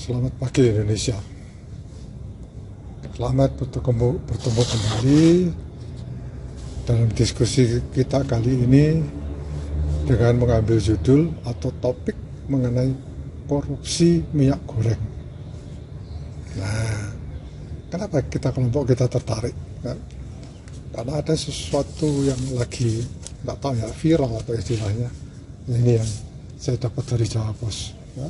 Selamat pagi Indonesia. Selamat bertemu kembali dalam diskusi kita kali ini dengan mengambil judul atau topik mengenai korupsi minyak goreng. Nah, kenapa kelompok kita tertarik? Karena ada sesuatu yang lagi nggak tahu ya, viral atau istilahnya. Ini yang saya dapat dari Jawa Pos. Ya.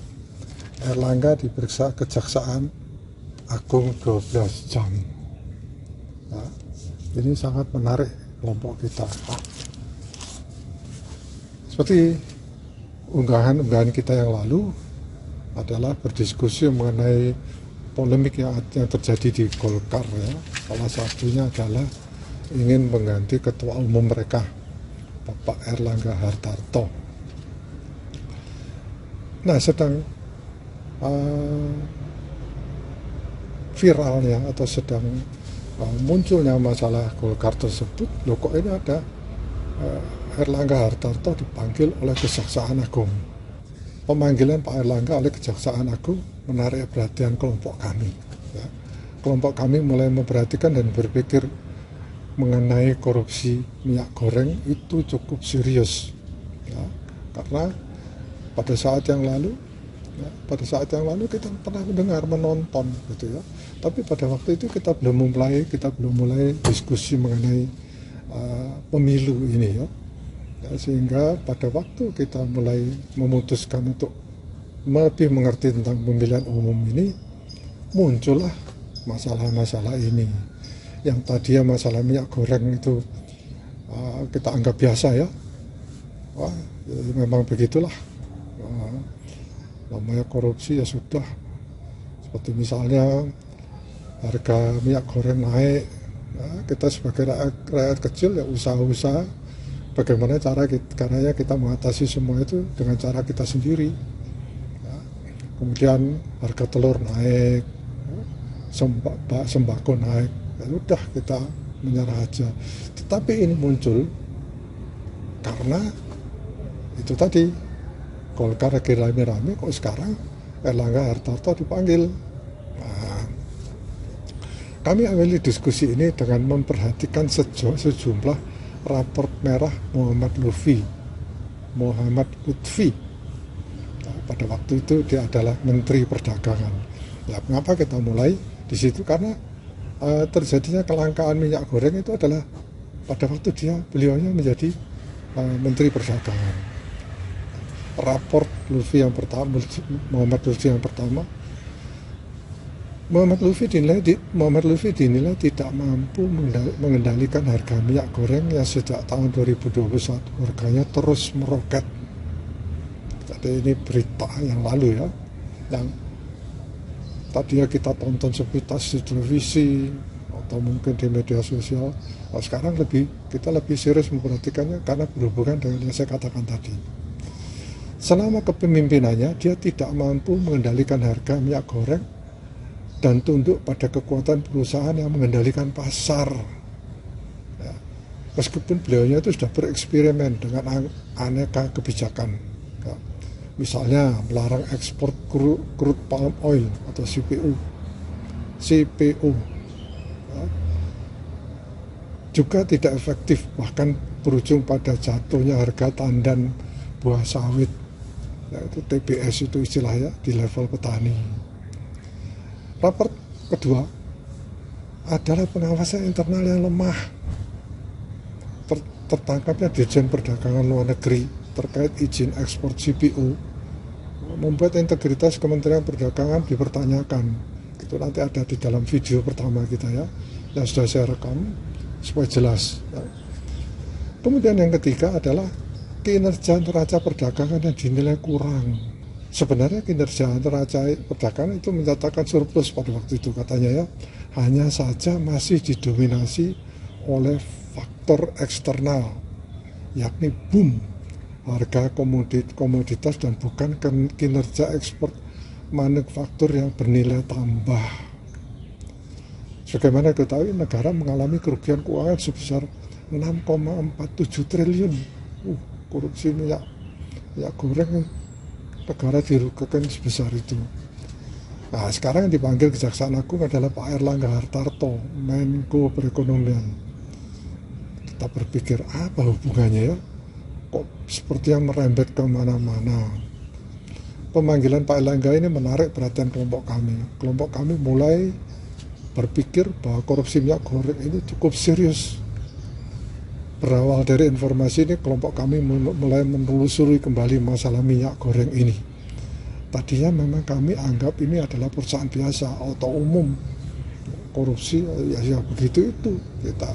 Erlangga diperiksa Kejaksaan Agung 12 jam. Ya, ini sangat menarik kelompok kita. Seperti unggahan kita yang lalu adalah berdiskusi mengenai polemik yang terjadi di Golkar. Ya. Salah satunya adalah ingin mengganti ketua umum mereka, Bapak Erlangga Hartarto. Nah, sedang viralnya atau sedang munculnya masalah Golkar tersebut, loh kok ini ada Erlangga Hartarto dipanggil oleh Kejaksaan Agung. Pemanggilan Pak Erlangga oleh Kejaksaan Agung menarik perhatian kelompok kami. Ya. Kelompok kami mulai memperhatikan dan berpikir mengenai korupsi minyak goreng itu cukup serius. Ya. Karena pada saat yang lalu kita pernah menonton gitu ya. Tapi pada waktu itu kita belum mulai diskusi mengenai pemilu ini ya. Sehingga pada waktu kita mulai memutuskan untuk lebih mengerti tentang pemilihan umum ini, muncullah masalah-masalah ini. Yang tadinya masalah minyak goreng itu kita anggap biasa ya. Wah, memang begitulah. Namanya korupsi ya sudah, seperti misalnya harga minyak goreng naik, nah, kita sebagai rakyat kecil ya usaha-usaha bagaimana caranya kita mengatasi semua itu dengan cara kita sendiri. Nah, kemudian harga telur naik, sembako naik, ya sudah kita menyerah aja. Tetapi ini muncul karena itu tadi, Golkar lagi rame-rame, kok sekarang Erlangga Hartarto dipanggil. Nah, kami awali diskusi ini dengan memperhatikan sejumlah raport merah Muhammad Lutfi. Nah, pada waktu itu dia adalah Menteri Perdagangan. Ya, mengapa kita mulai di situ? Karena terjadinya kelangkaan minyak goreng itu adalah pada waktu beliaunya menjadi Menteri Perdagangan. Raport Lutfi yang pertama, Muhammad Lutfi dinilai tidak mampu mengendalikan harga minyak goreng yang sejak tahun 2021 harganya terus meroket. Jadi ini berita yang lalu ya, yang tadinya kita tonton sepintas di televisi atau mungkin di media sosial. Nah, sekarang kita lebih serius memperhatikannya karena berhubungan dengan yang saya katakan tadi. Selama kepemimpinannya, dia tidak mampu mengendalikan harga minyak goreng dan tunduk pada kekuatan perusahaan yang mengendalikan pasar. Ya. Meskipun beliaunya itu sudah bereksperimen dengan aneka kebijakan. Ya. Misalnya melarang ekspor crude palm oil atau CPO. Ya. Juga tidak efektif, bahkan berujung pada jatuhnya harga tandan buah sawit. Yaitu TBS itu istilahnya di level petani. Raport kedua adalah pengawasan internal yang lemah. Tertangkapnya Dirjen Perdagangan Luar Negeri terkait izin ekspor CPO membuat integritas Kementerian Perdagangan dipertanyakan. Itu nanti ada di dalam video pertama kita ya, yang sudah saya rekam supaya jelas. Kemudian yang ketiga adalah kinerja neraca perdagangan yang dinilai kurang. Sebenarnya kinerja neraca perdagangan itu mencatatkan surplus pada waktu itu katanya ya, hanya saja masih didominasi oleh faktor eksternal, yakni boom harga komoditas dan bukan kinerja ekspor manufaktur yang bernilai tambah. Sebagaimana diketahui, negara mengalami kerugian keuangan sebesar 6,47 triliun. Korupsi minyak goreng negara dirugikan sebesar itu. Nah, sekarang yang dipanggil Kejaksaan Agung adalah Pak Airlangga Hartarto, Menko Perekonomian. Kita berpikir apa hubungannya ya? Kok seperti yang merembet kemana-mana. Pemanggilan Pak Airlangga ini menarik perhatian kelompok kami. Kelompok kami mulai berpikir bahwa korupsi minyak goreng ini cukup serius. Berawal dari informasi ini, kelompok kami mulai menelusuri kembali masalah minyak goreng ini. Tadinya memang kami anggap ini adalah perusahaan biasa atau umum, korupsi ya begitu itu. Kita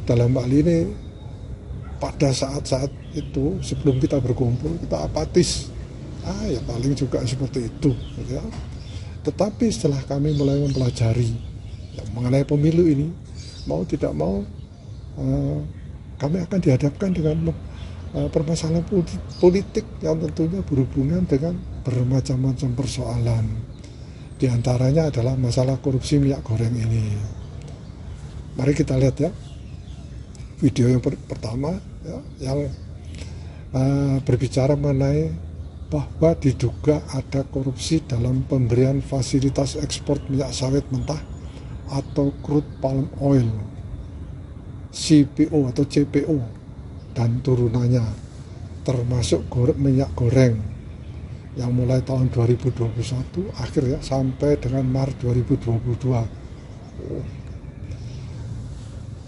dalam hal ini pada saat-saat itu sebelum kita berkumpul kita apatis, ya paling juga seperti itu gitu ya. Tetapi setelah kami mulai mempelajari mengenai pemilu ini, mau tidak mau kami akan dihadapkan dengan permasalahan politik yang tentunya berhubungan dengan bermacam-macam persoalan. Di antaranya adalah masalah korupsi minyak goreng ini. Mari kita lihat ya video yang pertama ya, yang berbicara mengenai bahwa diduga ada korupsi dalam pemberian fasilitas ekspor minyak sawit mentah atau crude palm oil, CPO atau CPO dan turunannya, termasuk minyak goreng yang mulai tahun 2021 akhir ya sampai dengan Maret 2022.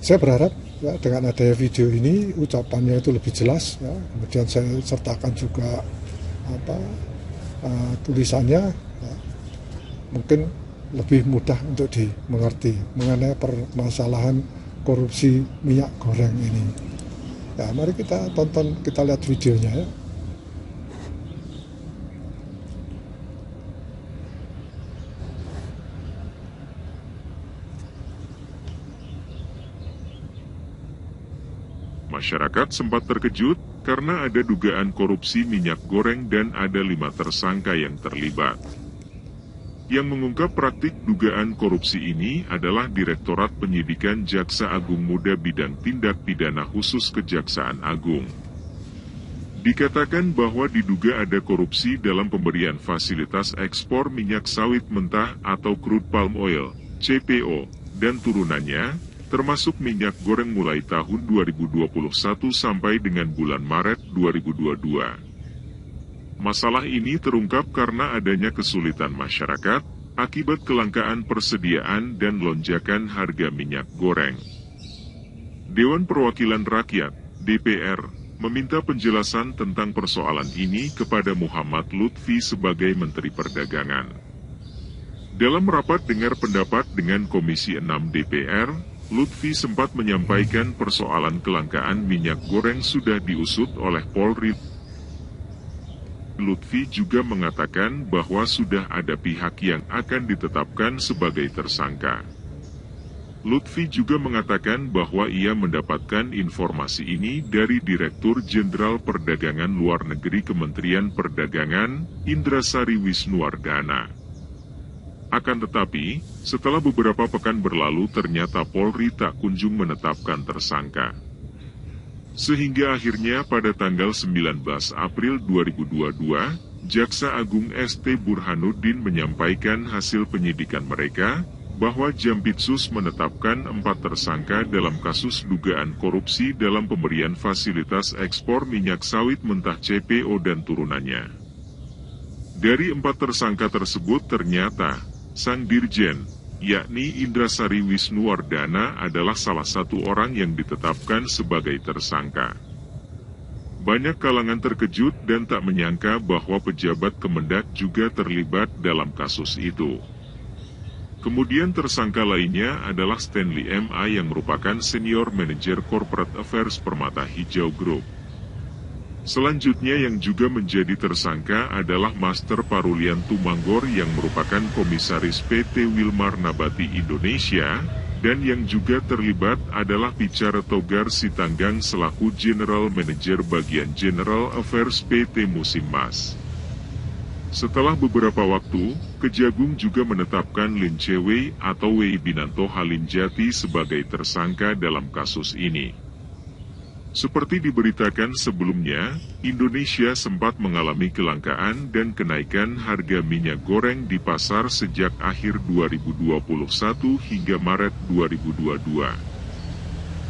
Saya berharap ya dengan adanya video ini ucapannya itu lebih jelas ya. Kemudian saya sertakan juga tulisannya ya, mungkin lebih mudah untuk dimengerti mengenai permasalahan korupsi minyak goreng ini. Ya, mari kita tonton, kita lihat videonya ya. Masyarakat sempat terkejut karena ada dugaan korupsi minyak goreng dan ada 5 tersangka yang terlibat. Yang mengungkap praktik dugaan korupsi ini adalah Direktorat Penyidikan Jaksa Agung Muda Bidang Tindak Pidana Khusus Kejaksaan Agung. Dikatakan bahwa diduga ada korupsi dalam pemberian fasilitas ekspor minyak sawit mentah atau crude palm oil, CPO, dan turunannya, termasuk minyak goreng mulai tahun 2021 sampai dengan bulan Maret 2022. Masalah ini terungkap karena adanya kesulitan masyarakat akibat kelangkaan persediaan dan lonjakan harga minyak goreng. Dewan Perwakilan Rakyat, DPR, meminta penjelasan tentang persoalan ini kepada Muhammad Lutfi sebagai Menteri Perdagangan. Dalam rapat dengar pendapat dengan Komisi 6 DPR, Lutfi sempat menyampaikan persoalan kelangkaan minyak goreng sudah diusut oleh Polri. Lutfi juga mengatakan bahwa sudah ada pihak yang akan ditetapkan sebagai tersangka. Lutfi juga mengatakan bahwa ia mendapatkan informasi ini dari Direktur Jenderal Perdagangan Luar Negeri Kementerian Perdagangan, Indrasari Wisnuwardana. Akan tetapi, setelah beberapa pekan berlalu ternyata Polri tak kunjung menetapkan tersangka. Sehingga akhirnya pada tanggal 19 April 2022, Jaksa Agung ST Burhanuddin menyampaikan hasil penyidikan mereka, bahwa Jampitsus menetapkan 4 tersangka dalam kasus dugaan korupsi dalam pemberian fasilitas ekspor minyak sawit mentah CPO dan turunannya. Dari 4 tersangka tersebut ternyata, Sang Dirjen, yakni Indrasari Wisnuwardana adalah salah satu orang yang ditetapkan sebagai tersangka. Banyak kalangan terkejut dan tak menyangka bahwa pejabat Kemendak juga terlibat dalam kasus itu. Kemudian tersangka lainnya adalah Stanley M.A. yang merupakan Senior Manager Corporate Affairs Permata Hijau Group. Selanjutnya yang juga menjadi tersangka adalah Master Parulian Tumanggor yang merupakan Komisaris PT Wilmar Nabati Indonesia, dan yang juga terlibat adalah Picara Togar Sitanggang selaku General Manager Bagian General Affairs PT Musim Mas. Setelah beberapa waktu, Kejagung juga menetapkan Lin Cewei atau Wei Binanto Halinjati sebagai tersangka dalam kasus ini. Seperti diberitakan sebelumnya, Indonesia sempat mengalami kelangkaan dan kenaikan harga minyak goreng di pasar sejak akhir 2021 hingga Maret 2022.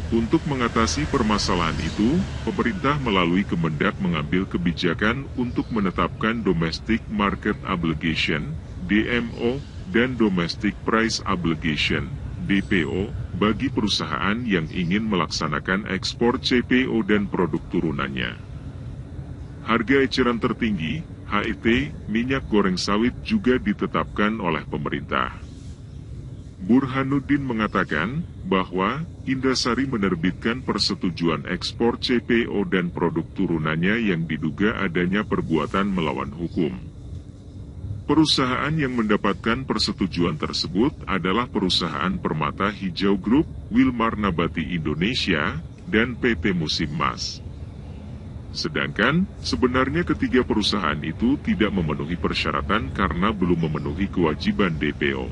Untuk mengatasi permasalahan itu, pemerintah melalui Kemendak mengambil kebijakan untuk menetapkan Domestic Market Obligation (DMO) dan Domestic Price Obligation (DPO) bagi perusahaan yang ingin melaksanakan ekspor CPO dan produk turunannya. Harga eceran tertinggi, HET, minyak goreng sawit juga ditetapkan oleh pemerintah. Burhanuddin mengatakan bahwa Indasari menerbitkan persetujuan ekspor CPO dan produk turunannya yang diduga adanya perbuatan melawan hukum. Perusahaan yang mendapatkan persetujuan tersebut adalah perusahaan Permata Hijau Group, Wilmar Nabati Indonesia, dan PT Musim Mas. Sedangkan, sebenarnya ketiga perusahaan itu tidak memenuhi persyaratan karena belum memenuhi kewajiban DPO.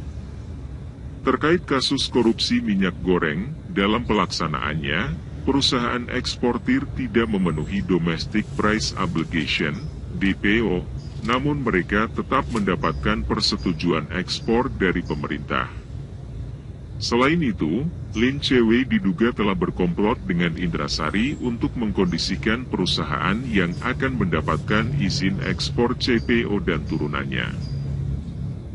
Terkait kasus korupsi minyak goreng, dalam pelaksanaannya, perusahaan eksportir tidak memenuhi Domestic Price Obligation, DPO, namun mereka tetap mendapatkan persetujuan ekspor dari pemerintah. Selain itu, Lin Che-wei diduga telah berkomplot dengan Indasari untuk mengkondisikan perusahaan yang akan mendapatkan izin ekspor CPO dan turunannya.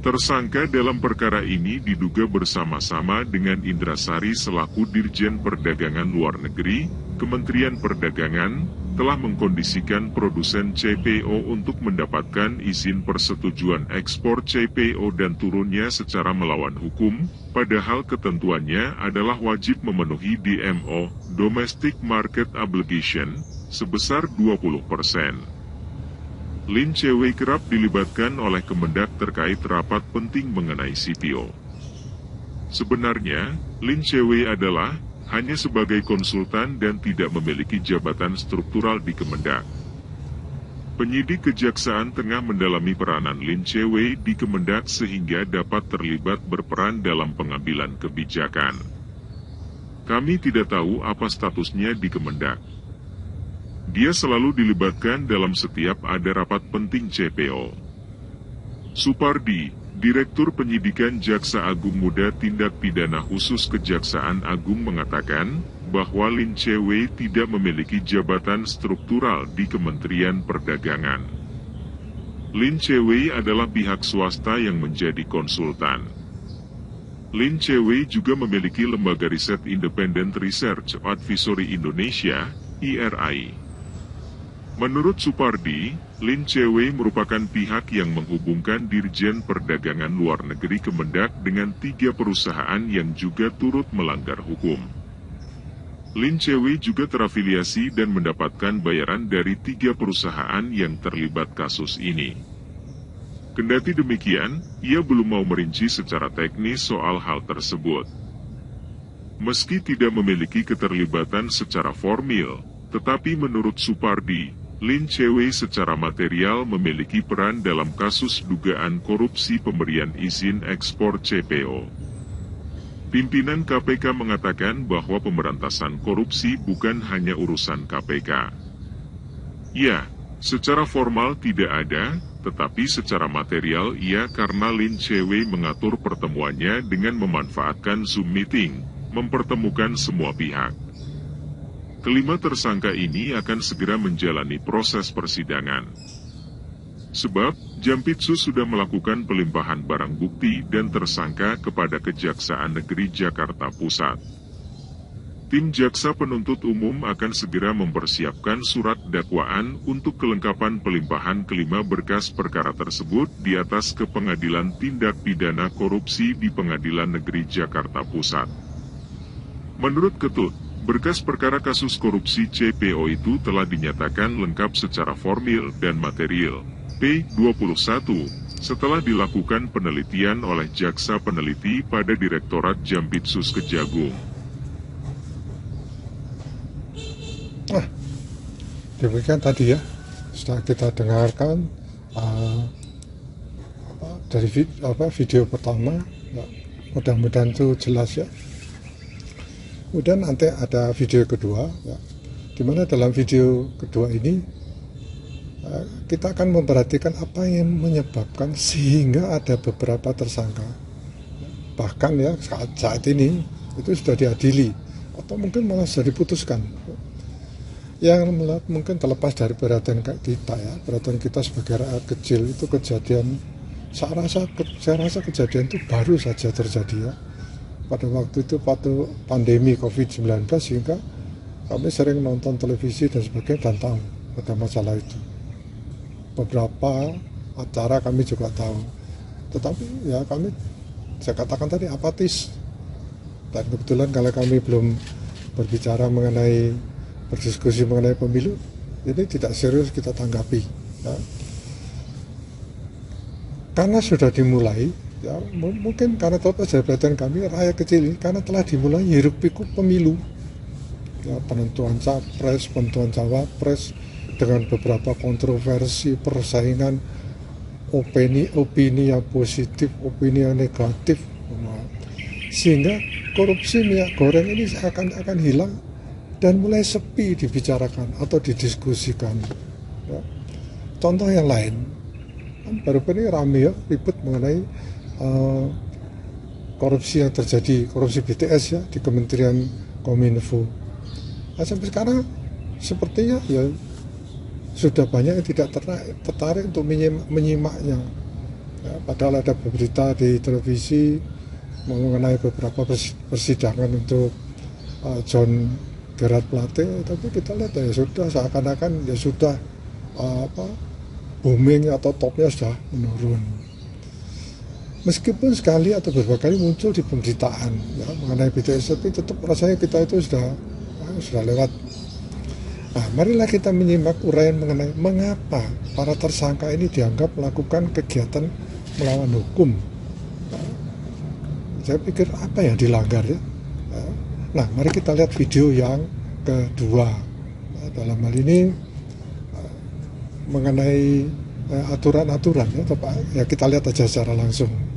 Tersangka dalam perkara ini diduga bersama-sama dengan Indasari selaku Dirjen Perdagangan Luar Negeri, Kementerian Perdagangan, telah mengkondisikan produsen CPO untuk mendapatkan izin persetujuan ekspor CPO dan turunnya secara melawan hukum, padahal ketentuannya adalah wajib memenuhi DMO, Domestic Market Obligation, sebesar 20%. Lin Che-wei kerap dilibatkan oleh Kemendak terkait rapat penting mengenai CPO. Sebenarnya, Lin Che-wei adalah hanya sebagai konsultan dan tidak memiliki jabatan struktural di Kemendak. Penyidik Kejaksaan tengah mendalami peranan Lin Che-wei di Kemendak sehingga dapat terlibat berperan dalam pengambilan kebijakan. Kami tidak tahu apa statusnya di Kemendak. Dia selalu dilibatkan dalam setiap ada rapat penting CPO. Supardi, Direktur Penyidikan Jaksa Agung Muda Tindak Pidana Khusus Kejaksaan Agung mengatakan bahwa Lin Che-wei tidak memiliki jabatan struktural di Kementerian Perdagangan. Lin Che-wei adalah pihak swasta yang menjadi konsultan. Lin Che-wei juga memiliki lembaga riset Independent Research Advisory Indonesia, IRI. Menurut Supardi, Lin Che-wei merupakan pihak yang menghubungkan Dirjen Perdagangan Luar Negeri Kemendak dengan 3 perusahaan yang juga turut melanggar hukum. Lin Che-wei juga terafiliasi dan mendapatkan bayaran dari 3 perusahaan yang terlibat kasus ini. Kendati demikian, ia belum mau merinci secara teknis soal hal tersebut. Meski tidak memiliki keterlibatan secara formil, tetapi menurut Supardi, Lin Che-wei secara material memiliki peran dalam kasus dugaan korupsi pemberian izin ekspor CPO. Pimpinan KPK mengatakan bahwa pemberantasan korupsi bukan hanya urusan KPK. Ya, secara formal tidak ada, tetapi secara material iya karena Lin Che-wei mengatur pertemuannya dengan memanfaatkan Zoom meeting, mempertemukan semua pihak. Kelima tersangka ini akan segera menjalani proses persidangan. Sebab, Jampitsus sudah melakukan pelimpahan barang bukti dan tersangka kepada Kejaksaan Negeri Jakarta Pusat. Tim Jaksa Penuntut Umum akan segera mempersiapkan surat dakwaan untuk kelengkapan pelimpahan kelima berkas perkara tersebut di atas ke Pengadilan Tindak Pidana Korupsi di Pengadilan Negeri Jakarta Pusat. Menurut Ketut, berkas perkara kasus korupsi CPO itu telah dinyatakan lengkap secara formil dan material, P21, setelah dilakukan penelitian oleh Jaksa Peneliti pada Direktorat Jampitsus Kejagung. Nah, demikian tadi ya, sudah kita dengarkan dari video pertama, ya, mudah-mudahan itu jelas ya. Kemudian nanti ada video kedua, ya. di mana dalam video kedua ini kita akan memperhatikan apa yang menyebabkan sehingga ada beberapa tersangka, bahkan ya saat ini itu sudah diadili atau mungkin malah sudah diputuskan, yang mungkin terlepas dari perhatian kita ya, perhatian kita sebagai rakyat kecil. Itu kejadian, saya rasa kejadian itu baru saja terjadi ya, pada waktu itu waktu pandemi COVID-19, sehingga kami sering nonton televisi dan sebagainya dan tahu ada masalah itu. Beberapa acara kami juga tahu, tetapi ya kami, saya katakan tadi, apatis. Dan kebetulan kalau kami belum berbicara mengenai, berdiskusi mengenai pemilu, ini tidak serius kita tanggapi ya. Karena sudah dimulai ya, mungkin karena terlepas dari perhatian kami rakyat kecil ini, karena telah dimulai hiruk pikuk pemilu ya, penentuan capres, penentuan cawapres, dengan beberapa kontroversi, persaingan, opini yang positif, opini yang negatif, sehingga korupsi minyak goreng ini akan hilang dan mulai sepi dibicarakan atau didiskusikan ya. Contoh yang lain, baru ini rame ya, ribut mengenai korupsi yang terjadi, korupsi BTS ya di Kementerian Kominfo. Nah, sampai sekarang sepertinya ya sudah banyak yang tidak tertarik untuk menyimaknya ya, padahal ada berita di televisi mengenai beberapa persidangan untuk John Gerard Plate, tapi kita lihat ya sudah seakan-akan ya sudah booming atau topnya sudah menurun, meskipun sekali atau beberapa kali muncul di pemberitaan ya, mengenai BTS, tapi tetap rasanya kita itu sudah lewat. Nah, marilah kita menyimak uraian mengenai mengapa para tersangka ini dianggap melakukan kegiatan melawan hukum. Nah, saya pikir apa yang dilanggar ya. Nah, mari kita lihat video yang kedua. Nah, dalam hal ini mengenai aturan-aturan ya, kita lihat aja secara langsung.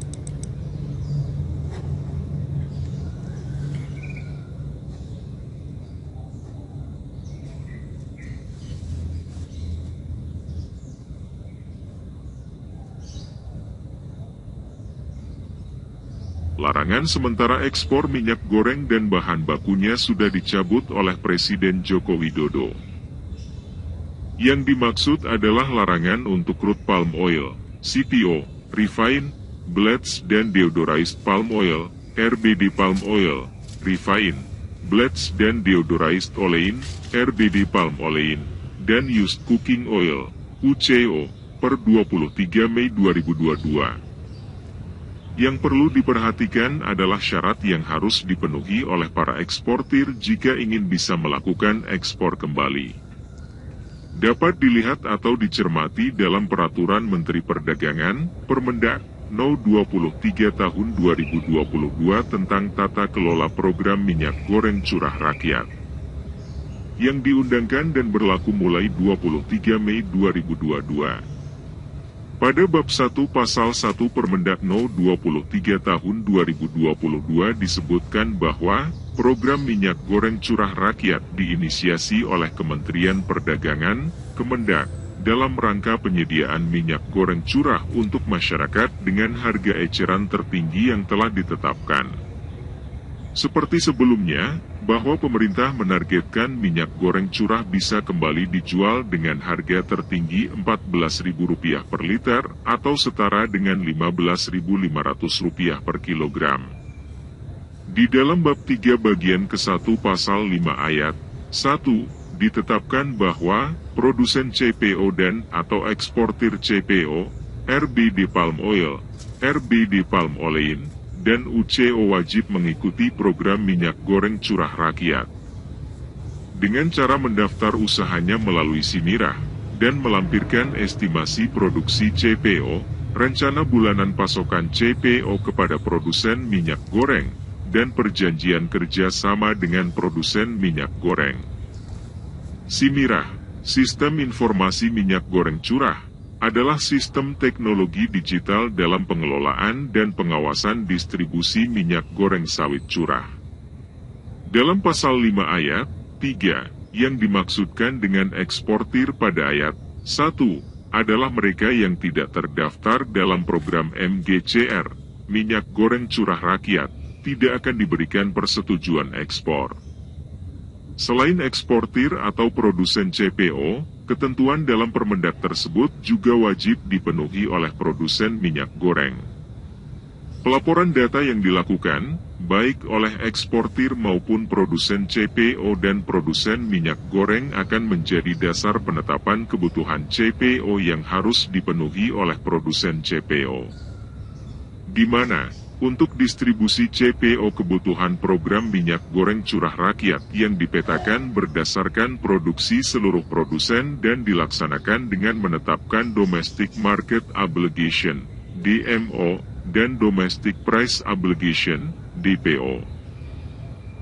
Larangan sementara ekspor minyak goreng dan bahan bakunya sudah dicabut oleh Presiden Joko Widodo. Yang dimaksud adalah larangan untuk crude palm oil, CPO, refined, blends dan deodorized palm oil, RBD palm oil, refined, blends dan deodorized olein, RBD palm olein, dan used cooking oil, UCO, per 23 Mei 2022. Yang perlu diperhatikan adalah syarat yang harus dipenuhi oleh para eksportir jika ingin bisa melakukan ekspor kembali. Dapat dilihat atau dicermati dalam Peraturan Menteri Perdagangan, Permendak No. 23 Tahun 2022 tentang Tata Kelola Program Minyak Goreng Curah Rakyat, yang diundangkan dan berlaku mulai 23 Mei 2022. Pada bab 1 pasal 1 Permendak No. 23 tahun 2022 disebutkan bahwa program minyak goreng curah rakyat diinisiasi oleh Kementerian Perdagangan, Kemendak, dalam rangka penyediaan minyak goreng curah untuk masyarakat dengan harga eceran tertinggi yang telah ditetapkan. Seperti sebelumnya, bahwa pemerintah menargetkan minyak goreng curah bisa kembali dijual dengan harga tertinggi Rp14.000 per liter atau setara dengan Rp15.500 per kilogram. Di dalam bab 3 bagian ke-1 pasal 5 ayat 1 ditetapkan bahwa produsen CPO dan atau eksportir CPO, RBD palm oil, RBD palm olein, dan UCO wajib mengikuti program minyak goreng curah rakyat dengan cara mendaftar usahanya melalui Simirah dan melampirkan estimasi produksi CPO, rencana bulanan pasokan CPO kepada produsen minyak goreng, dan perjanjian kerja sama dengan produsen minyak goreng. Simirah, Sistem Informasi Minyak Goreng Curah, adalah sistem teknologi digital dalam pengelolaan dan pengawasan distribusi minyak goreng sawit curah. Dalam pasal 5 ayat 3 Yang dimaksudkan dengan eksportir pada ayat 1 adalah mereka yang tidak terdaftar dalam program MGCR, minyak goreng curah rakyat, tidak akan diberikan persetujuan ekspor. Selain eksportir atau produsen CPO, ketentuan dalam Permendak tersebut juga wajib dipenuhi oleh produsen minyak goreng. Pelaporan data yang dilakukan, baik oleh eksportir maupun produsen CPO dan produsen minyak goreng akan menjadi dasar penetapan kebutuhan CPO yang harus dipenuhi oleh produsen CPO. Di mana, untuk distribusi CPO kebutuhan program minyak goreng curah rakyat yang dipetakan berdasarkan produksi seluruh produsen dan dilaksanakan dengan menetapkan Domestic Market Obligation, DMO, dan Domestic Price Obligation, DPO.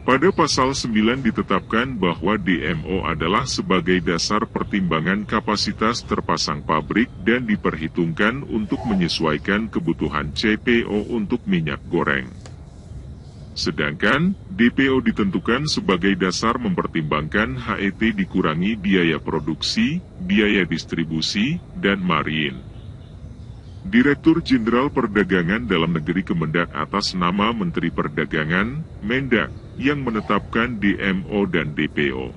Pada pasal 9 ditetapkan bahwa DMO adalah sebagai dasar pertimbangan kapasitas terpasang pabrik dan diperhitungkan untuk menyesuaikan kebutuhan CPO untuk minyak goreng. Sedangkan, DPO ditentukan sebagai dasar mempertimbangkan HET dikurangi biaya produksi, biaya distribusi, dan marin. Direktur Jenderal Perdagangan Dalam Negeri Kemendak atas nama Menteri Perdagangan, Mendak, yang menetapkan DMO dan DPO.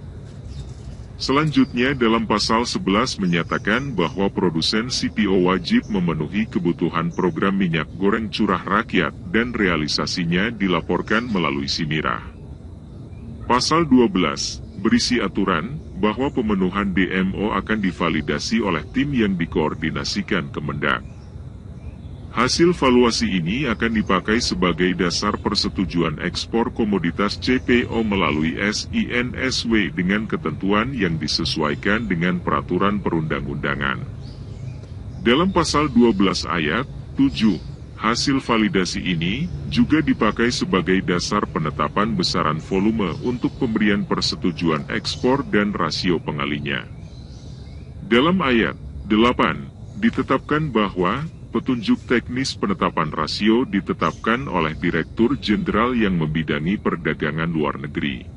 Selanjutnya dalam pasal 11 menyatakan bahwa produsen CPO wajib memenuhi kebutuhan program minyak goreng curah rakyat dan realisasinya dilaporkan melalui SIMIRAH. Pasal 12 berisi aturan bahwa pemenuhan DMO akan divalidasi oleh tim yang dikoordinasikan Kemendak. Hasil valuasi ini akan dipakai sebagai dasar persetujuan ekspor komoditas CPO melalui SINSW dengan ketentuan yang disesuaikan dengan peraturan perundang-undangan. Dalam pasal 12 ayat 7, hasil validasi ini juga dipakai sebagai dasar penetapan besaran volume untuk pemberian persetujuan ekspor dan rasio pengalinya. Dalam ayat 8, ditetapkan bahwa petunjuk teknis penetapan rasio ditetapkan oleh Direktur Jenderal yang membidangi perdagangan luar negeri.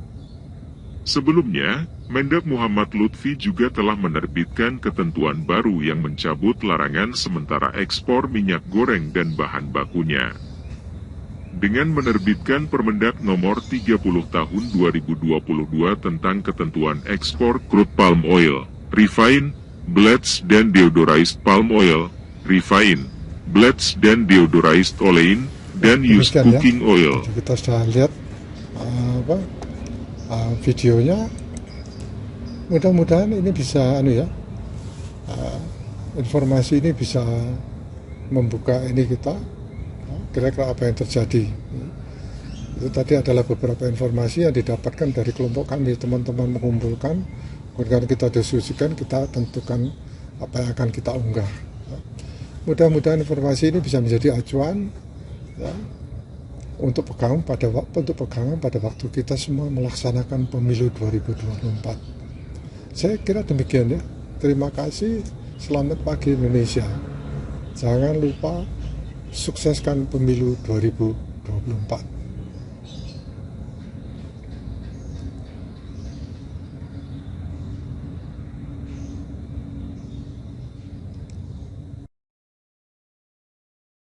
Sebelumnya, Mendak Muhammad Lutfi juga telah menerbitkan ketentuan baru yang mencabut larangan sementara ekspor minyak goreng dan bahan bakunya. Dengan menerbitkan Permendak Nomor 30 Tahun 2022 tentang ketentuan ekspor crude palm oil, refined, bleached dan deodorized palm oil, refined, bleached dan deodorized olein, dan used cooking oil. Jadi kita sudah lihat videonya. Mudah-mudahan ini bisa informasi ini bisa membuka ini kita kira-kira apa yang terjadi. Itu tadi adalah beberapa informasi yang didapatkan dari kelompok kami, teman-teman mengumpulkan, kemudian kita diskusikan, kita tentukan apa yang akan kita unggah. Mudah-mudahan informasi ini bisa menjadi acuan ya, untuk pegangan pada waktu kita semua melaksanakan pemilu 2024. Saya kira demikian ya. Terima kasih. Selamat pagi Indonesia. Jangan lupa sukseskan pemilu 2024.